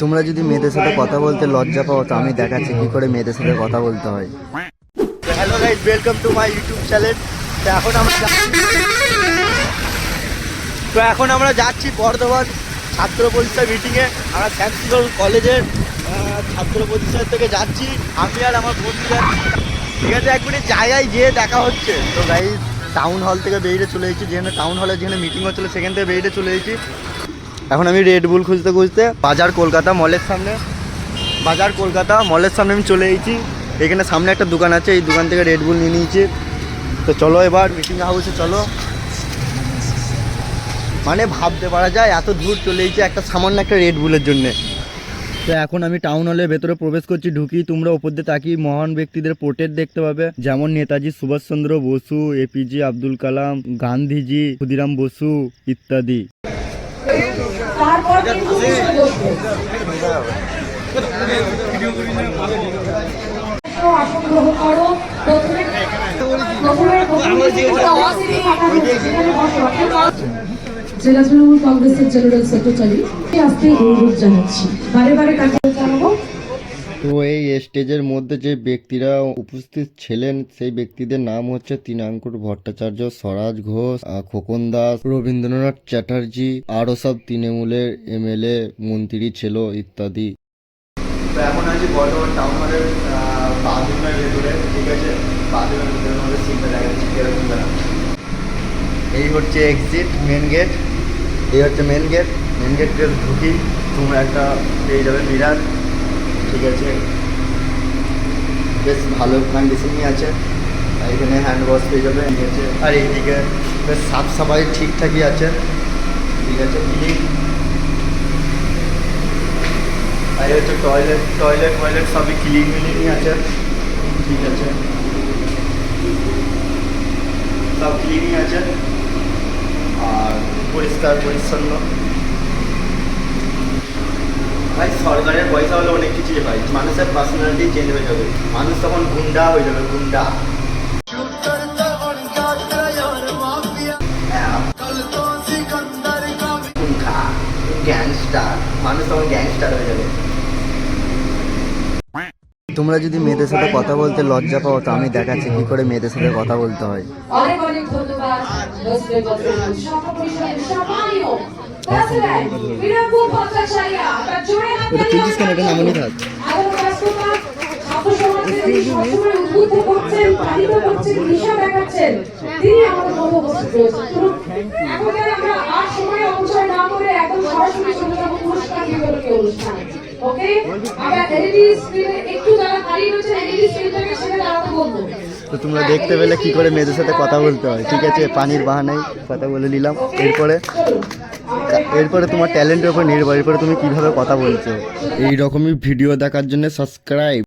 তোমরা যদি মেয়েদের সাথে কথা বলতে লজ্জা পাও তো আমি দেখাচ্ছি কি করে মেয়েদের সাথে কথা বলতে হয়। Hello guys, welcome to my YouTube channel. তো এখন আমরা যাচ্ছি বর্ধমান ছাত্র পরিষদ মিটিংয়ে। আমরা স্যান্সিগল কলেজের ছাত্র পরিষদ থেকে যাচ্ছি, আমি আর আমার বন্ধুরা। ঠিক আছে, একবারে জায়গায় গিয়ে দেখা হচ্ছে। তো গাইস টাউন হল থেকে বেরিয়ে চলে এসেছি, যেখানে টাউন হলে যেখানে মিটিং হচ্ছিলো সেখান থেকে বেরিয়ে চলে এসেছি। এখন আমি রেড বুল খুঁজতে খুঁজতে বাজার কলকাতা মলের সামনে আমি চলে এসেছি। এখানে সামনে একটা দোকান আছে, এই দোকান থেকে রেড বুল নিয়ে নিয়েছি। তো চলো এবার মিটিং হাউসে চলো। মানে ভাবতে পারা যায় এত দূর চলে এসেছি একটা সামান্য একটা রেড বুলের জন্যে। তো এখন আমি টাউন হলের ভেতরে প্রবেশ করছি। ঢুকি তোমরা উপর দিয়ে তাকিয়ে মহান ব্যক্তিদের পোর্ট্রেট দেখতে পাবে, যেমন নেতাজি সুভাষচন্দ্র বসু, এপিজে আব্দুল কালাম, গান্ধীজি, ক্ষুদিরাম বসু ইত্যাদি। জেলা তৃণমূল কংগ্রেসের জেনারেল সেক্রেটারি আজকে অনুরোধ জানাচ্ছি, বারে বারে তাকে জানাবো। তো এই স্টেজের মধ্যে যে ব্যক্তিরা উপস্থিত ছিলেন সেই ব্যক্তিদের নাম হচ্ছে তৃণাঙ্কুর ভট্টাচার্য, স্বরাজ ঘোষ, খোকন দাস, রবীন্দ্রনাথ চ্যাটার্জি, আরও সব তৃণমূলের এমএলএ মন্ত্রী ছিল ইত্যাদি। তো এখন আছি বর্ধমান টাউন হলের বাথরুমের ভেতরে। ঠিক আছে, বাথরুমের ভেতরে আমাদের সিটটা দেখা যাচ্ছে কিরকম না। এই হচ্ছে এক্সিট, মেন গেট। এই হচ্ছে মেন গেট ঢুকি তোমরা একটা পেয়ে যাবে মিরার। ঠিক আছে, বেশ ভালো কন্ডিশনই আছে। এখানে হ্যান্ড ওয়াশ পেয়ে যাবে। ঠিক আছে, আর এইদিকে বেশ সাফ সাফাই ঠিকঠাকই আছে। ঠিক আছে, ক্লিন। আর এই হচ্ছে টয়লেট সবই ক্লিনই আছে। ঠিক আছে, সব ক্লিনই আছে আর পরিষ্কার পরিচ্ছন্ন। ভাই সরকারের পয়সা হলে অনেক কিছুই হয়, মানুষের পার্সোনালিটি চেঞ্জ হয়ে যাবে, মানুষ তখন গুন্ডা হয়ে যাবে, গুন্ডা। গ্যাংস্টার, মানুষ তখন গ্যাংস্টার হয়ে যাবে। তোমরা যদি মেয়েদের সাথে কথা বলতে লজ্জা পাও তো আমি দেখাচ্ছি কি করে মেয়েদের সাথে কথা বলতে হয়। অনেক অনেক ধন্যবাদ। ওটা তুলছিস কেন? এটা নামনি থাক। তো তোমরা দেখতে পেলে কি করে মেয়েদের সাথে কথা বলতে হয়। ঠিক আছে, পানির বাহানায় কথা বলে নিলাম। এরপরে তোমার ট্যালেন্টের উপর নির্ভর, এরপরে তুমি কিভাবে কথা বলছো। এই রকমই ভিডিও দেখার জন্য সাবস্ক্রাইব।